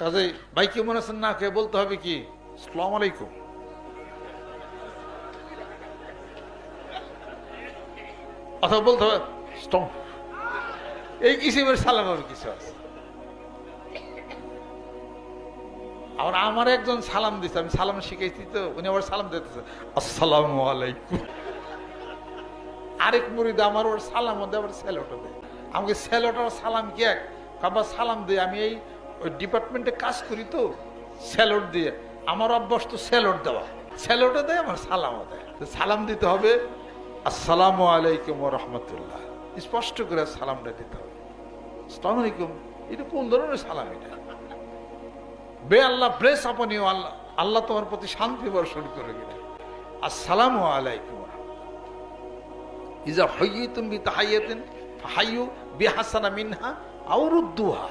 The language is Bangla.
কাজেই ভাই কেমন আছেন না কে বলতে হবে কি আসসালামু আলাইকুম। অথবা বলতে হবে স্টপ। এই কিসিমের সালাম হবে কিছু আছে। আবার আমার একজন সালাম দিচ্ছে, আমি সালাম শিখাইছি তো, উনি আবার সালাম দিতেছে আসসালামু আলাইকুম। আরেক মুরিদ আমার ওর সালাম মধ্যে আবার স্যালোটা দেয়। আমাকে স্যালোটার সালাম কি এক? আবার সালাম দিয়ে আমি এই ওই ডিপার্টমেন্টে কাজ করি তো, স্যালোট দিয়ে আমার অভ্যাস তো স্যালোট দেওয়া। স্যালোটা দেয় আমার সালামও দেয়। সালাম দিতে হবে আসসালামু আলাইকুম ওয়া রাহমাতুল্লাহ, স্পষ্ট করে সালামটা দিতে হবে। আসসালামু আলাইকুম, এটা কোন ধরনের সালাম? এটা বে আল্লাহ ব্লেস আপন ইউ, আল্লাহ আল্লাহ তোমার প্রতি শান্তি বর্ষণ করে গেলেন। আসসালামু আলাইকুম ইজা হাইয়িতুম বিতাহিয়াতিন ফাহাইয়ু বিহাসানা মিনহা আও রুদ্দুহা।